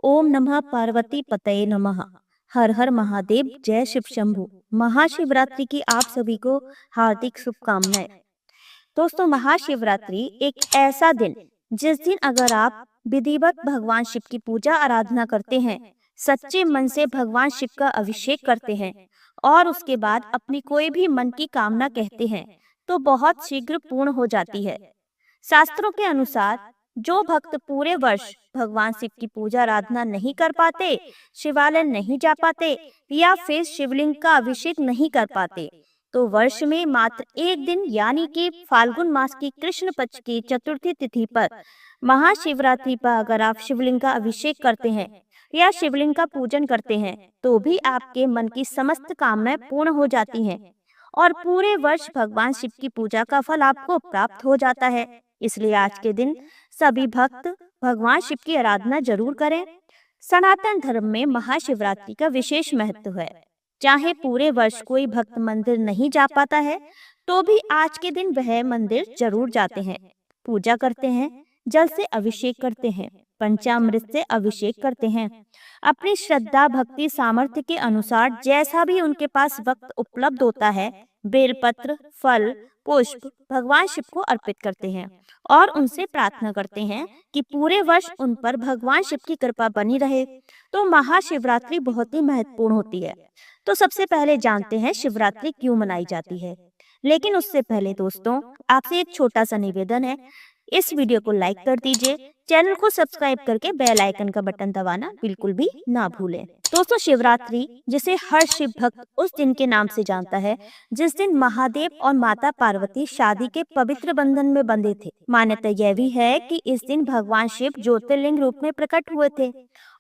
ओम नमः पार्वती पतये नमः। हर हर महादेव, जय शिव शंभू। महाशिवरात्रि की आप सभी को हार्दिक शुभकामनाएं। दोस्तों, महाशिवरात्रि एक ऐसा दिन जिस दिन अगर आप विधिवत भगवान शिव की पूजा आराधना करते हैं, सच्चे मन से भगवान शिव का अभिषेक करते हैं और उसके बाद अपनी कोई भी मन की कामना कहते हैं तो बहुत शीघ्र पूर्ण हो जाती है। शास्त्रों के अनुसार जो भक्त पूरे वर्ष भगवान शिव की पूजा आराधना नहीं कर पाते, शिवालय नहीं जा पाते या फिर शिवलिंग का अभिषेक नहीं कर पाते, तो वर्ष में मात्र एक दिन यानी कि फाल्गुन मास की कृष्ण पक्ष की चतुर्थी तिथि पर महाशिवरात्रि पर अगर आप शिवलिंग का अभिषेक करते हैं या शिवलिंग का पूजन करते हैं तो भी आपके मन की समस्त कामनाएं पूर्ण हो जाती हैं और पूरे वर्ष भगवान शिव की पूजा का फल आपको प्राप्त हो जाता है। इसलिए आज के दिन सभी भक्त भगवान शिव की आराधना जरूर करें। सनातन धर्म में महाशिवरात्रि का विशेष महत्व है। चाहे पूरे वर्ष कोई भक्त मंदिर नहीं जा पाता है तो भी आज के दिन वह मंदिर जरूर जाते हैं, पूजा करते हैं, जल से अभिषेक करते हैं, पंचामृत से अभिषेक करते हैं। अपनी श्रद्धा भक्ति सामर्थ्य के अनुसार जैसा भी उनके पास वक्त उपलब्ध होता है, बेलपत्र, फल, पुष्प भगवान शिव को अर्पित करते हैं और उनसे प्रार्थना करते हैं कि पूरे वर्ष उन पर भगवान शिव की कृपा बनी रहे। तो महाशिवरात्रि बहुत ही महत्वपूर्ण होती है। तो सबसे पहले जानते हैं शिवरात्रि क्यों मनाई जाती है। लेकिन उससे पहले दोस्तों, आपसे एक छोटा सा निवेदन है, इस वीडियो को लाइक कर दीजिए, चैनल को सब्सक्राइब करके बेल आइकन का बटन दबाना बिल्कुल भी ना भूलें। दोस्तों, शिवरात्रि जिसे हर शिव भक्त उस दिन के नाम से जानता है जिस दिन महादेव और माता पार्वती शादी के पवित्र बंधन में बंधे थे। मान्यता यह भी है कि इस दिन भगवान शिव ज्योतिर्लिंग रूप में प्रकट हुए थे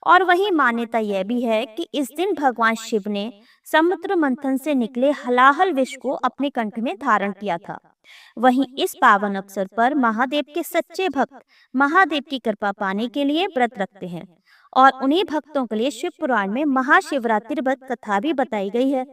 और वही मान्यता यह भी है कि इस दिन भगवान शिव ने समुद्र मंथन से निकले हलाहल विष को अपने कंठ में धारण किया था। वहीं इस पावन अवसर पर महादेव के सच्चे भक्त महादेव की कृपा पाने के लिए व्रत रखते हैं और उन्हीं भक्तों के लिए शिव पुराण में महाशिवरात्रि व्रत कथा भी बताई गई है।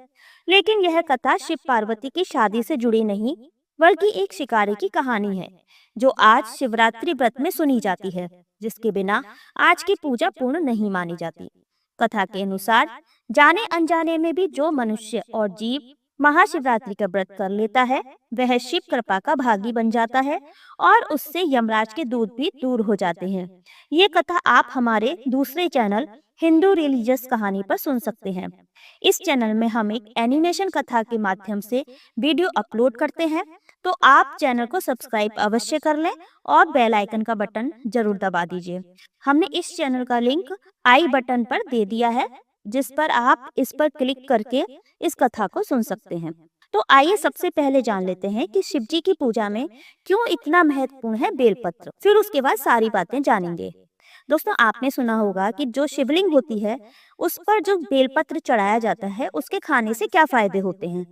लेकिन यह कथा शिव पार्वती की शादी से जुड़ी नहीं बल्कि एक शिकारी की कहानी है जो आज शिवरात्रि व्रत में सुनी जाती है, जिसके बिना आज की पूजा पूर्ण नहीं मानी जाती। कथा के अनुसार जाने अनजाने में भी जो मनुष्य और जीव महाशिवरात्रि का व्रत कर लेता है वह शिव कृपा का भागी बन जाता है और उससे यमराज के दूत भी दूर हो जाते हैं। ये कथा आप हमारे दूसरे चैनल हिंदू रिलीजियस कहानी पर सुन सकते हैं। इस चैनल में हम एक एनिमेशन कथा के माध्यम से वीडियो अपलोड करते हैं, तो आप चैनल को सब्सक्राइब अवश्य कर लें और बेल आइकन का बटन जरूर दबा दीजिए। हमने इस चैनल का लिंक आई बटन पर दे दिया है, जिस पर आप इस पर क्लिक करके इस कथा को सुन सकते हैं। तो आइए सबसे पहले जान लेते हैं कि शिव जी की पूजा में क्यों इतना महत्वपूर्ण है बेलपत्र। फिर उसके बाद सारी बातें जानेंगे। दोस्तों, आपने सुना होगा कि जो शिवलिंग होती है उस पर जो बेलपत्र चढ़ाया जाता है उसके खाने से क्या फायदे होते हैं।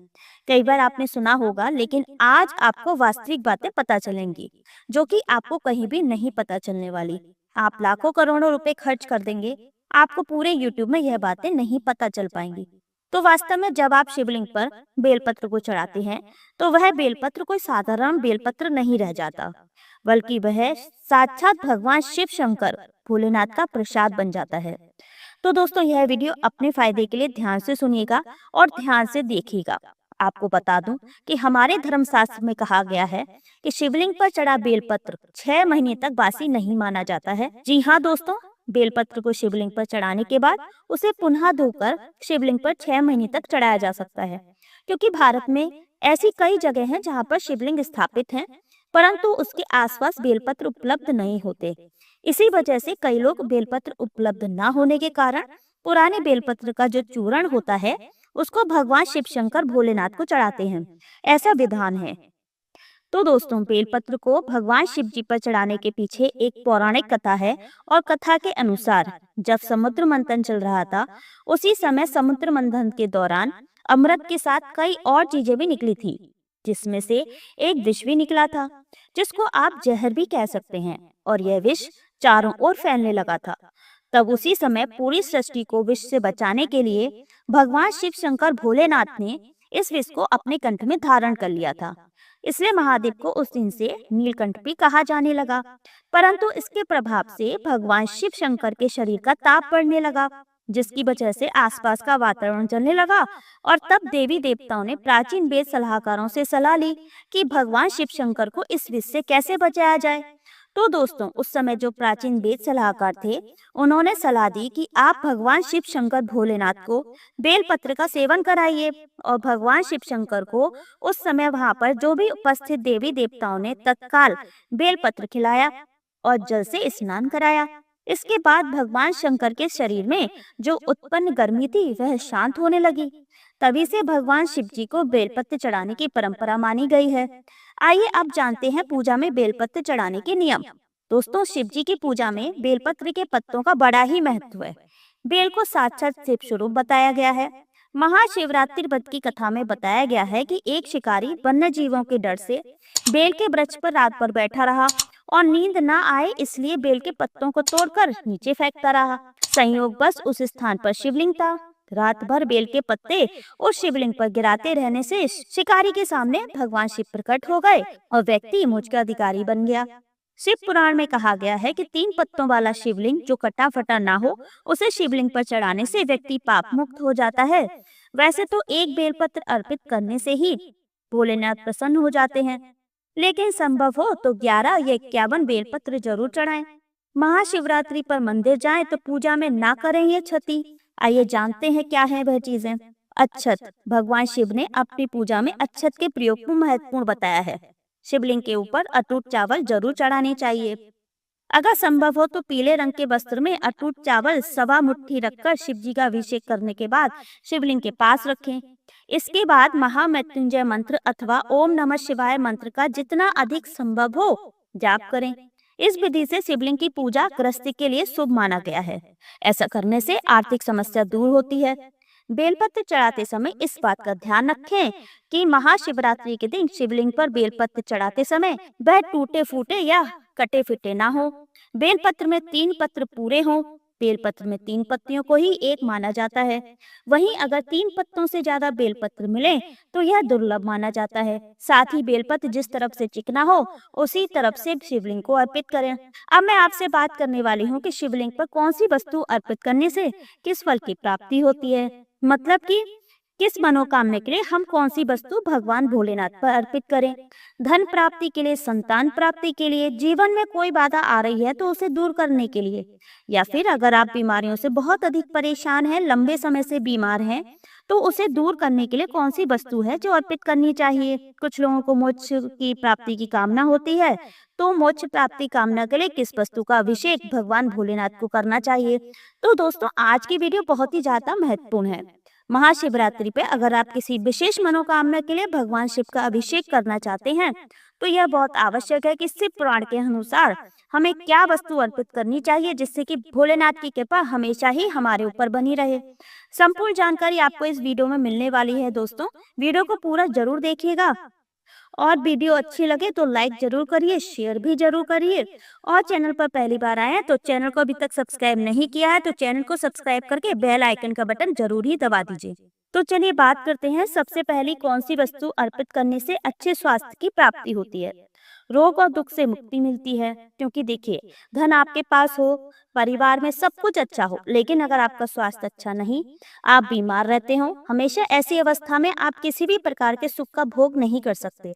कई बार आपने सुना होगा, लेकिन आज आपको वास्तविक बातें पता चलेंगी जो कि आपको कहीं भी नहीं पता चलने वाली। आप लाखों करोड़ों रुपए खर्च कर देंगे, आपको पूरे यूट्यूब में यह बातें नहीं पता चल पाएंगी। तो वास्तव में जब आप शिवलिंग पर बेलपत्र को चढ़ाते हैं तो वह बेलपत्र कोई साधारण बेलपत्र नहीं रह जाता, बल्कि वह साक्षात भगवान शिव शंकर भोलेनाथ का प्रसाद बन जाता है। तो दोस्तों, यह वीडियो अपने फायदे के लिए ध्यान से सुनिएगा और ध्यान से देखिएगा। आपको बता दूं कि हमारे धर्मशास्त्र में कहा गया है कि शिवलिंग पर चढ़ा बेलपत्र 6 महीने तक बासी नहीं माना जाता है। जी हाँ दोस्तों, बेलपत्र को शिवलिंग पर चढ़ाने के बाद उसे पुनः धोकर शिवलिंग पर 6 महीने तक चढ़ाया जा सकता है, क्योंकि भारत में ऐसी कई जगह हैं जहाँ पर शिवलिंग स्थापित हैं, परंतु उसके आसपास बेलपत्र उपलब्ध नहीं होते। इसी वजह से कई लोग बेलपत्र उपलब्ध न होने के कारण पुराने बेलपत्र का जो चूर्ण होता है उसको भगवान शिव शंकर भोलेनाथ को चढ़ाते हैं। ऐसा विधान है। तो दोस्तों, बेलपत्र को भगवान शिव जी पर चढ़ाने के पीछे एक पौराणिक कथा है और कथा के अनुसार जब समुद्र मंथन चल रहा था उसी समय समुद्र मंथन के दौरान अमृत के साथ कई और चीजें भी निकली थी, जिसमें से एक विष भी निकला था जिसको आप जहर भी कह सकते हैं, और यह विष चारों ओर फैलने लगा था। तब उसी समय पूरी सृष्टि को विष से बचाने के लिए भगवान शिव शंकर भोलेनाथ ने इस विष को अपने कंठ में धारण कर लिया था। इसलिए महादेव को उस दिन से नीलकंठ भी कहा जाने लगा। परंतु इसके प्रभाव से भगवान शिव शंकर के शरीर का ताप बढ़ने लगा, जिसकी वजह से आसपास का वातावरण जलने लगा। और तब देवी देवताओं ने प्राचीन वेद सलाहकारों से सलाह ली कि भगवान शिव शंकर को इस विष से कैसे बचाया जाए। तो दोस्तों, उस समय जो प्राचीन वेद सलाहकार थे, उन्होंने सलाह दी कि आप भगवान शिव शंकर भोलेनाथ को बेलपत्र का सेवन कराइए। और भगवान शिव शंकर को उस समय वहां पर जो भी उपस्थित देवी देवताओं ने तत्काल बेलपत्र खिलाया और जल से स्नान कराया। इसके बाद भगवान शंकर के शरीर में जो उत्पन्न गर्मी थी वह शांत होने लगी। तभी से भगवान शिव जी को बेलपत्र चढ़ाने की परंपरा मानी गई है। आइए अब जानते हैं पूजा में बेलपत्र चढ़ाने के नियम। दोस्तों, शिव जी की पूजा में बेलपत्र के पत्तों का बड़ा ही महत्व है। बेल को साक्षात शिव स्वरूप बताया गया है। महाशिवरात्रि व्रत की कथा में बताया गया है कि एक शिकारी वन्य जीवों के डर से बेल के वृक्ष पर रात भर बैठा रहा और नींद न आए इसलिए बेल के पत्तों को तोड़कर नीचे फेंकता रहा। संयोगवश उस स्थान पर शिवलिंग था। रात भर बेल के पत्ते उस शिवलिंग पर गिराते रहने से शिकारी के सामने भगवान शिव प्रकट हो गए और व्यक्ति मोक्ष का अधिकारी बन गया। शिव पुराण में कहा गया है कि 3 पत्तों वाला शिवलिंग जो कटा फटा ना हो, उसे शिवलिंग पर चढ़ाने से व्यक्ति पाप मुक्त हो जाता है। वैसे तो एक बेलपत्र अर्पित करने से ही भोलेनाथ प्रसन्न हो जाते हैं, लेकिन संभव हो तो 11 या 51 बेलपत्र जरूर चढ़ाएं। महाशिवरात्रि पर मंदिर जाएं तो पूजा में ना करें ये क्षति। आइए जानते हैं क्या है वह चीजें। अच्छत। भगवान शिव ने अपनी पूजा में अच्छत के प्रयोग को महत्वपूर्ण बताया है। शिवलिंग के ऊपर अटूट चावल जरूर चढ़ाने चाहिए। अगर संभव हो तो पीले रंग के वस्त्र में अटूट चावल सवा मुट्ठी रखकर शिव जी का अभिषेक करने के बाद शिवलिंग के पास रखें। इसके बाद महामृत्युंजय मंत्र अथवा ओम नमः शिवाय मंत्र का जितना अधिक संभव हो जाप करें। इस विधि से शिवलिंग की पूजा गृहस्थी के लिए शुभ माना गया है। ऐसा करने से आर्थिक समस्या दूर होती है। बेलपत्र चढ़ाते समय इस बात का ध्यान रखें कि महाशिवरात्रि के दिन शिवलिंग पर बेलपत्र चढ़ाते समय वह टूटे फूटे या कटे फिटे ना हो। बेलपत्र में 3 पत्र पूरे हों। बेलपत्र में 3 पत्तियों को ही एक माना जाता है। वहीं अगर 3 पत्तों से ज्यादा बेलपत्र मिले तो यह दुर्लभ माना जाता है। साथ ही बेलपत्र जिस तरफ से चिकना हो उसी तरफ से शिवलिंग को अर्पित करें। अब मैं आपसे बात करने वाली हूँ कि शिवलिंग पर कौन सी वस्तु अर्पित करने से किस फल की प्राप्ति होती है। मतलब कि किस मनोकामना के लिए हम कौन सी वस्तु भगवान भोलेनाथ पर अर्पित करें। धन प्राप्ति के लिए, संतान प्राप्ति के लिए, जीवन में कोई बाधा आ रही है तो उसे दूर करने के लिए, या फिर अगर आप बीमारियों से बहुत अधिक परेशान हैं, लंबे समय से बीमार हैं, तो उसे दूर करने के लिए कौन सी वस्तु है जो अर्पित करनी चाहिए। कुछ लोगों को मोक्ष की प्राप्ति की कामना होती है, तो मोक्ष प्राप्ति कामना के लिए किस वस्तु का अभिषेक भगवान भोलेनाथ को करना चाहिए। तो दोस्तों, आज की वीडियो बहुत ही ज्यादा महत्वपूर्ण है। महाशिवरात्रि पे अगर आप किसी विशेष मनोकामना के लिए भगवान शिव का अभिषेक करना चाहते हैं तो यह बहुत आवश्यक है कि शिव पुराण के अनुसार हमें क्या वस्तु अर्पित करनी चाहिए, जिससे कि भोलेनाथ की कृपा हमेशा ही हमारे ऊपर बनी रहे। संपूर्ण जानकारी आपको इस वीडियो में मिलने वाली है। दोस्तों, वीडियो को पूरा जरूर देखिएगा और वीडियो अच्छी लगे तो लाइक जरूर करिए, शेयर भी जरूर करिए। और चैनल पर पहली बार आए हैं तो चैनल को अभी तक सब्सक्राइब नहीं किया है तो चैनल को सब्सक्राइब करके बेल आइकन का बटन जरूर ही दबा दीजिए। तो चलिए बात करते हैं, सबसे पहली कौन सी वस्तु अर्पित करने से अच्छे स्वास्थ्य की प्राप्ति होती है, रोग और दुख से मुक्ति मिलती है। क्योंकि देखिए, धन आपके पास हो, परिवार में सब कुछ अच्छा हो, लेकिन अगर आपका स्वास्थ्य अच्छा नहीं, आप बीमार रहते हो हमेशा, ऐसी अवस्था में आप किसी भी प्रकार के सुख का भोग नहीं कर सकते।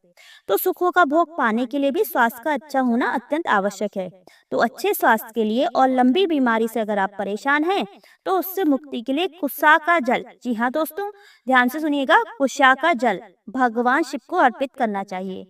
तो सुखों का भोग पाने के लिए भी स्वास्थ्य का अच्छा होना अत्यंत आवश्यक है। तो अच्छे स्वास्थ्य के लिए और लंबी बीमारी से अगर आप परेशान हैं तो उससे मुक्ति के लिए कुशा का जल, जी हाँ दोस्तों ध्यान से सुनिएगा, कुशा का जल भगवान शिव को अर्पित करना चाहिए।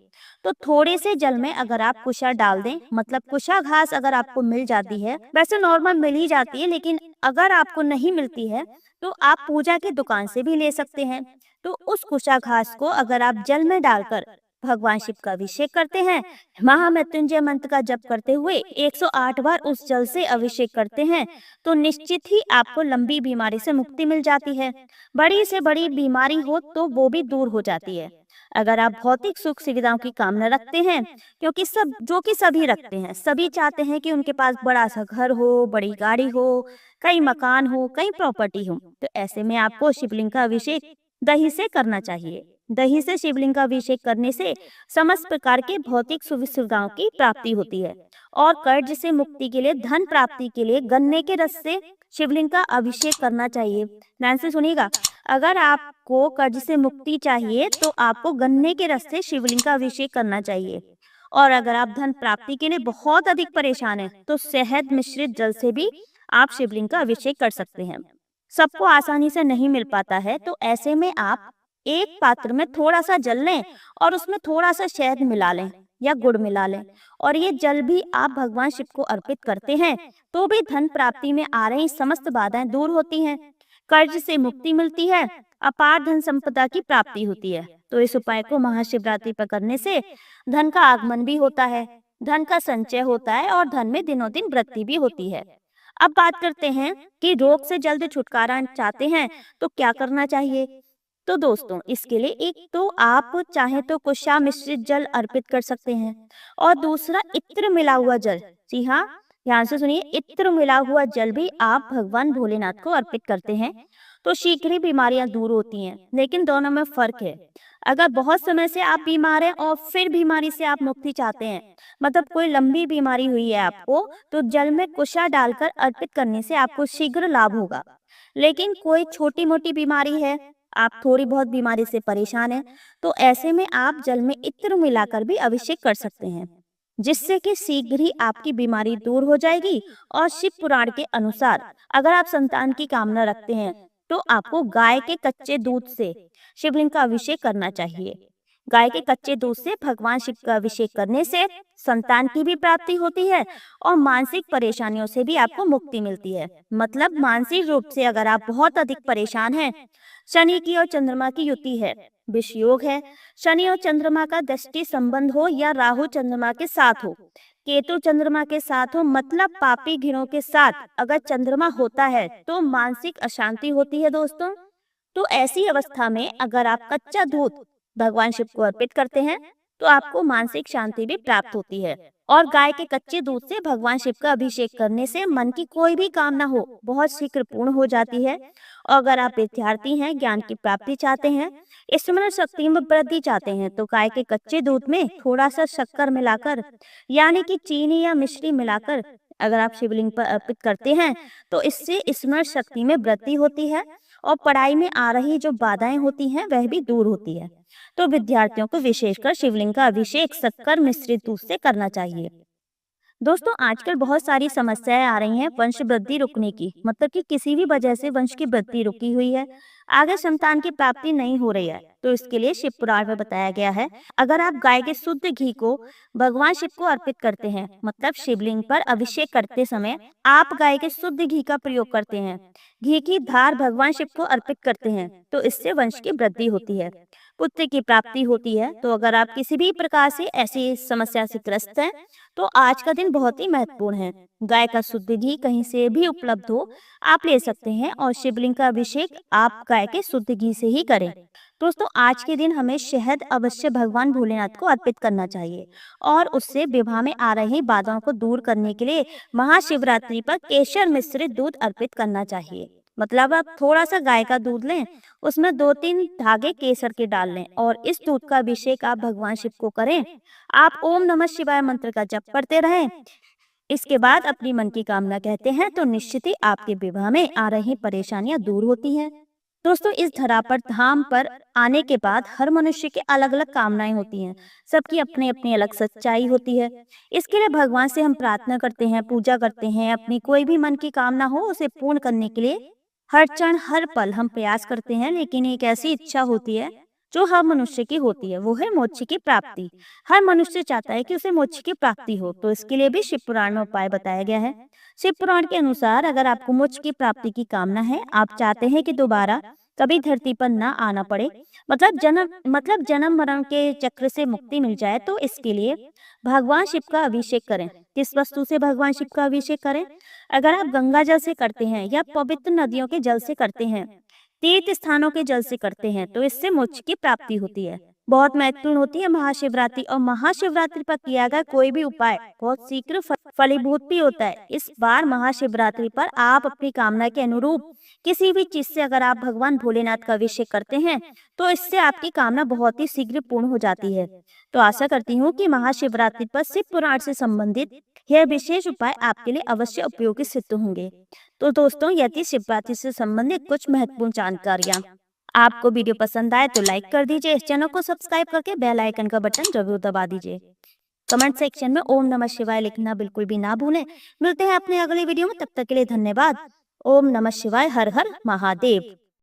तो थोड़े से जल में अगर आप कुशा डाल दें, मतलब कुशा घास अगर आपको मिल जाती है, वैसे नॉर्मल मिल ही जाती है, लेकिन अगर आपको नहीं मिलती है तो आप पूजा की दुकान से भी ले सकते हैं। तो उस कुशा घास को अगर आप जल में डालकर भगवान शिव का अभिषेक करते हैं, महामृत्युंजय मंत्र का जप करते हुए 108 बार उस जल से अभिषेक करते हैं, तो निश्चित ही आपको लंबी बीमारी से मुक्ति मिल जाती है। बड़ी से बड़ी बीमारी हो तो वो भी दूर हो जाती है। अगर आप भौतिक सुख सुविधाओं की कामना रखते हैं, क्योंकि सभी रखते हैं, सभी चाहते हैं कि उनके पास बड़ा सा घर हो, बड़ी गाड़ी हो, कई मकान हो, कई प्रॉपर्टी हो, तो ऐसे में आपको शिवलिंग का अभिषेक दही से करना चाहिए। दही से शिवलिंग का अभिषेक करने से समस्त प्रकार के भौतिक सुविधाओं की प्राप्ति होती है। और कर्ज से मुक्ति के लिए, धन प्राप्ति के लिए गन्ने के रस से शिवलिंग का अभिषेक करना चाहिए। ध्यान से सुनिएगा, अगर आपको कर्ज से मुक्ति चाहिए तो आपको गन्ने के रस से शिवलिंग का अभिषेक करना चाहिए। और अगर आप धन प्राप्ति के लिए बहुत अधिक परेशान हैं तो शहद मिश्रित जल से भी आप शिवलिंग का अभिषेक कर सकते हैं। सबको आसानी से नहीं मिल पाता है, तो ऐसे में आप एक पात्र में थोड़ा सा जल लें और उसमें थोड़ा सा शहद मिला लें या गुड़ मिला लें, और ये जल भी आप भगवान शिव को अर्पित करते हैं तो भी धन प्राप्ति में आ रही समस्त बाधाएं दूर होती हैं, कर्ज से मुक्ति मिलती है, अपार धन संपदा की प्राप्ति होती है। तो इस उपाय को महाशिवरात्रि पर करने से धन का आगमन भी होता है, धन का संचय होता है और धन में दिनों दिन वृद्धि भी होती है। अब बात करते हैं कि रोग से जल्द छुटकारा चाहते हैं तो क्या करना चाहिए। तो दोस्तों, इसके लिए एक तो आप चाहे तो कुशा मिश्रित जल अर्पित कर सकते हैं, और दूसरा इत्र मिला हुआ जल। जी हाँ, ध्यान से सुनिए, इत्र मिला हुआ जल भी आप भगवान भोलेनाथ को अर्पित करते हैं तो शीघ्र ही बीमारियां दूर होती हैं। लेकिन दोनों में फर्क है। अगर बहुत समय से आप बीमार हैं और फिर बीमारी से आप मुक्ति चाहते हैं, मतलब कोई लंबी बीमारी हुई है आपको, तो जल में कुशा डालकर अर्पित करने से आपको शीघ्र लाभ होगा। लेकिन कोई छोटी मोटी बीमारी है, आप थोड़ी बहुत बीमारी से परेशान हैं, तो ऐसे में आप जल में इत्र मिलाकर भी अभिषेक कर सकते हैं, जिससे कि शीघ्र ही आपकी बीमारी दूर हो जाएगी। और शिव पुराण के अनुसार अगर आप संतान की कामना रखते हैं तो आपको गाय के कच्चे दूध से शिवलिंग का अभिषेक करना चाहिए। गाय के कच्चे दूध से भगवान शिव का अभिषेक करने से संतान की भी प्राप्ति होती है और मानसिक परेशानियों से भी आपको मुक्ति मिलती है। मतलब मानसिक रूप से अगर आप बहुत अधिक परेशान हैं, शनि की और चंद्रमा की युति है, विष योग है, शनि और चंद्रमा का दृष्टि संबंध हो या राहु चंद्रमा के साथ हो, केतु चंद्रमा के साथ हो, मतलब पापी ग्रहों के साथ अगर चंद्रमा होता है तो मानसिक अशांति होती है दोस्तों। तो ऐसी अवस्था में अगर आप कच्चा दूध भगवान शिव को अर्पित करते हैं तो आपको मानसिक शांति भी प्राप्त होती है। और गाय के कच्चे दूध से भगवान शिव का अभिषेक करने से मन की कोई भी कामना हो बहुत शीघ्र पूर्ण हो जाती है। और अगर आप विद्यार्थी हैं, ज्ञान की प्राप्ति चाहते हैं, स्मरण शक्ति में वृद्धि चाहते हैं, तो गाय के कच्चे दूध में थोड़ा सा शक्कर मिलाकर, यानी कि चीनी या मिश्री मिलाकर अगर आप शिवलिंग पर अर्पित करते हैं तो इससे स्मरण शक्ति में वृद्धि होती है और पढ़ाई में आ रही जो बाधाएं होती हैं वह भी दूर होती है। तो विद्यार्थियों को विशेषकर शिवलिंग का अभिषेक शक्कर मिश्रित दूध से करना चाहिए। दोस्तों, आजकल बहुत सारी समस्याएं आ रही हैं वंश वृद्धि रुकने की, मतलब कि किसी भी वजह से वंश की वृद्धि रुकी हुई है, आगे संतान की प्राप्ति नहीं हो रही है। तो इसके लिए शिव पुराण में बताया गया है, अगर आप गाय के शुद्ध घी को भगवान शिव को अर्पित करते हैं, मतलब शिवलिंग पर अभिषेक करते समय आप गाय के शुद्ध घी का प्रयोग करते हैं, घी की धार भगवान शिव को अर्पित करते हैं, तो इससे वंश की वृद्धि होती है, पुत्र की प्राप्ति होती है। तो अगर आप किसी भी प्रकार से ऐसी समस्या से ग्रस्त हैं तो आज का दिन बहुत ही महत्वपूर्ण है। गाय का शुद्ध घी कहीं से भी उपलब्ध हो आप ले सकते हैं और शिवलिंग का अभिषेक आप गाय के शुद्ध घी से ही करें। दोस्तों, आज के दिन हमें शहद अवश्य भगवान भोलेनाथ को अर्पित करना चाहिए और उससे विवाह में आ रही बाधाओं को दूर करने के लिए महाशिवरात्रि पर केसर मिश्रित दूध अर्पित करना चाहिए। मतलब आप थोड़ा सा गाय का दूध लें, उसमें 2-3 धागे केसर के डाल लें और इस दूध का अभिषेक आप भगवान शिव को करें। आप ओम नमः शिवाय मंत्र का जप करते रहें। इसके बाद अपनी मन की कामना कहते हैं तो निश्चित ही आपके विवाह में आ रही परेशानियां दूर होती हैं। दोस्तों, इस धरा पर धाम पर आने के बाद हर मनुष्य की अलग अलग कामनाएं होती हैं, सबकी अपनी अपनी अलग सच्चाई होती है। इसके लिए भगवान से हम प्रार्थना करते हैं, पूजा करते हैं, अपनी कोई भी मन की कामना हो उसे पूर्ण करने के लिए हर क्षण हर पल हम प्रयास करते हैं। लेकिन एक ऐसी इच्छा होती है जो हर मनुष्य की होती है, वो है मोक्ष की प्राप्ति। हर मनुष्य चाहता है कि उसे मोक्ष की प्राप्ति हो, तो इसके लिए भी शिव पुराण में उपाय बताया गया है। शिव पुराण के अनुसार अगर आपको मोक्ष की प्राप्ति की कामना है, आप चाहते हैं कि दोबारा कभी धरती पर ना आना पड़े, मतलब जन्म मरण के चक्र से मुक्ति मिल जाए, तो इसके लिए भगवान शिव का अभिषेक करें। किस वस्तु से भगवान शिव का अभिषेक करें? अगर आप गंगा जल से करते हैं या पवित्र नदियों के जल से करते हैं, तीर्थ स्थानों के जल से करते हैं, तो इससे मोक्ष की प्राप्ति होती है। बहुत महत्वपूर्ण होती है महाशिवरात्रि, और महाशिवरात्रि पर किया गया कोई भी उपाय बहुत शीघ्र फलीभूत भी होता है। इस बार महाशिवरात्रि पर आप अपनी कामना के अनुरूप किसी भी चीज से अगर आप भगवान भोलेनाथ का अभिषेक करते हैं तो इससे आपकी कामना बहुत ही शीघ्र पूर्ण हो जाती है। तो आशा करती हूँ कि महाशिवरात्रि पर शिव पुराण से संबंधित यह विशेष उपाय आपके लिए अवश्य उपयोगी सिद्ध होंगे। तो दोस्तों, यह थी शिवरात्रि से संबंधित कुछ महत्वपूर्ण जानकारियाँ। आपको वीडियो पसंद आए तो लाइक कर दीजिए, इस चैनल को सब्सक्राइब करके बेल आइकन का बटन जरूर दबा दीजिए। कमेंट सेक्शन में ओम नमः शिवाय लिखना बिल्कुल भी ना भूलें। मिलते हैं अपने अगले वीडियो में, तब तक के लिए धन्यवाद। ओम नमः शिवाय, हर हर महादेव।